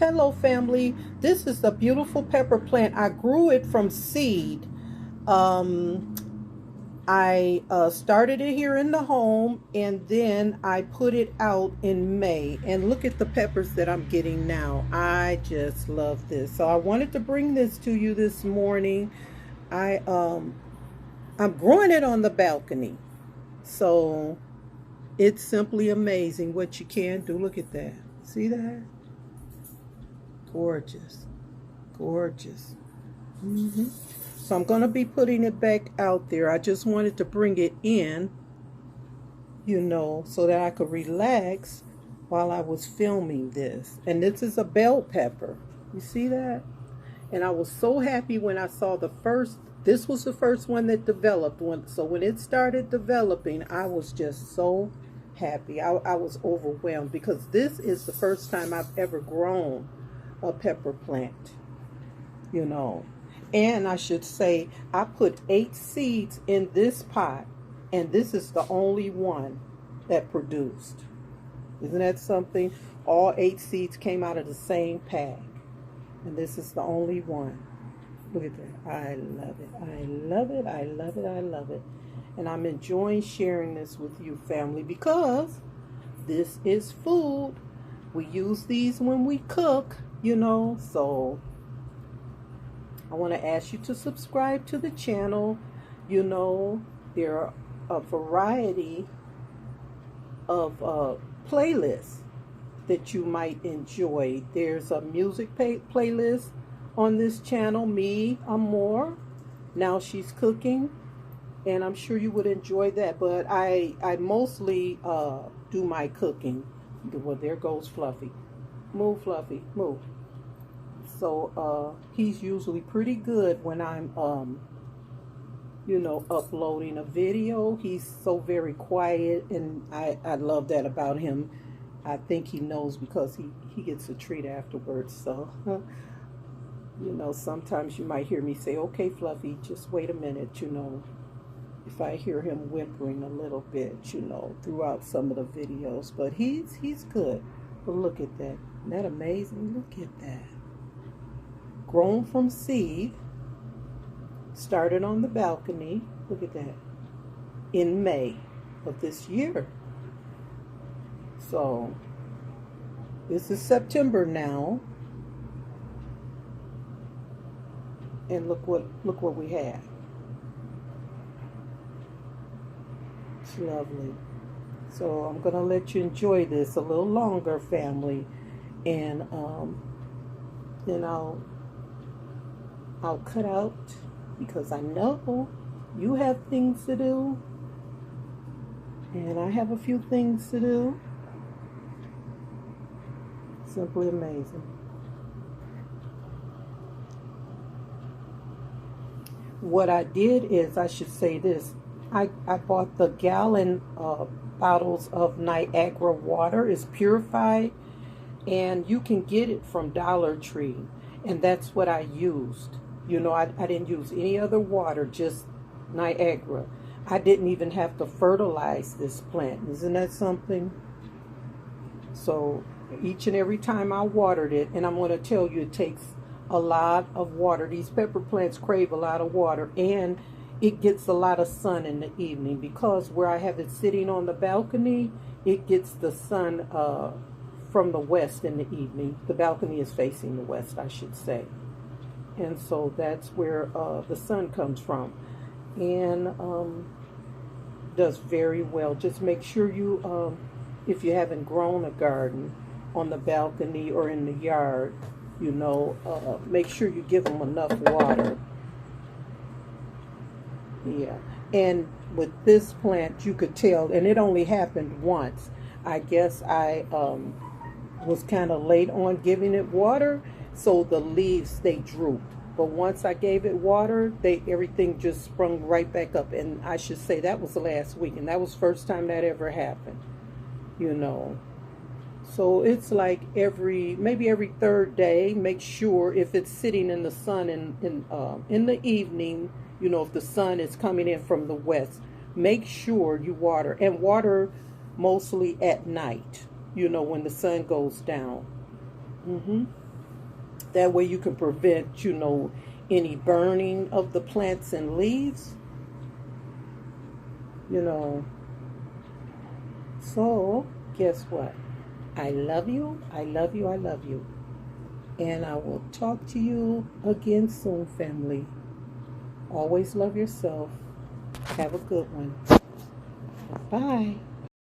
Hello family, this is the beautiful pepper plant. I grew it from seed. Um, I started it here in the home and then I put it out in May. And look at the peppers that I'm getting now. I just love this. So I wanted to bring this to you this morning. I I'm growing it on the balcony. So it's simply amazing what you can do. Look at that. See that? Gorgeous. Gorgeous. hmm So I'm going to be putting it back out there. I just wanted to bring it in, so that I could relax while I was filming this. And this is a bell pepper. You see that? And I was so happy when I saw this was the first one that developed. So when it started developing, I was just so happy. I was overwhelmed because this is the first time I've ever grown a pepper plant, you know. And I should say, I put 8 seeds in this pot, and this is the only one that produced. Isn't that something? All 8 seeds came out of the same pack, and this is the only one. Look at that. I love it. I love it. I love it. I love it. And I'm enjoying sharing this with you, family, because this is food. We use these when we cook, so I want to ask you to subscribe to the channel. There are a variety of playlists that you might enjoy. There's a music playlist on this channel, me, Amor. Now she's cooking, and I'm sure you would enjoy that. But I mostly do my cooking. Well, there goes Fluffy. Move, Fluffy, move. So he's usually pretty good when I'm uploading a video. He's so very quiet, and I love that about him. I think he knows because he gets a treat afterwards. So sometimes you might hear me say, okay, Fluffy, just wait a minute, if I hear him whimpering a little bit, throughout some of the videos. But he's good. But look at that. Isn't that amazing? Look at that. Grown from seed, started on the balcony, look at that, in May of this year. So this is September now, and look what we have. It's lovely. So I'm gonna let you enjoy this a little longer, family, and then I'll cut out because I know you have things to do, and I have a few things to do. Simply amazing. What I did is, I should say this, I bought the gallon bottles of Niagara water. It's purified, and you can get it from Dollar Tree, and that's what I used. I didn't use any other water, just Niagara. I didn't even have to fertilize this plant. Isn't that something? So each and every time I watered it, and I'm going to tell you, it takes a lot of water. These pepper plants crave a lot of water, and it gets a lot of sun in the evening because where I have it sitting on the balcony, it gets the sun from the west in the evening. The balcony is facing the west, I should say. And so that's where the sun comes from, and does very well. Just make sure you, if you haven't grown a garden on the balcony or in the yard, make sure you give them enough water. Yeah, and with this plant, you could tell, and it only happened once. I guess I was kind of late on giving it water, so the leaves, they drooped. But once I gave it water, everything just sprung right back up. And I should say that was last week, and that was the first time that ever happened. So it's like maybe every third day. Make sure if it's sitting in the sun in the evening, if the sun is coming in from the west, make sure you water, and water mostly at night. When the sun goes down. That way you can prevent, any burning of the plants and leaves. So guess what? I love you. I love you. I love you. And I will talk to you again soon, family. Always love yourself. Have a good one. Bye.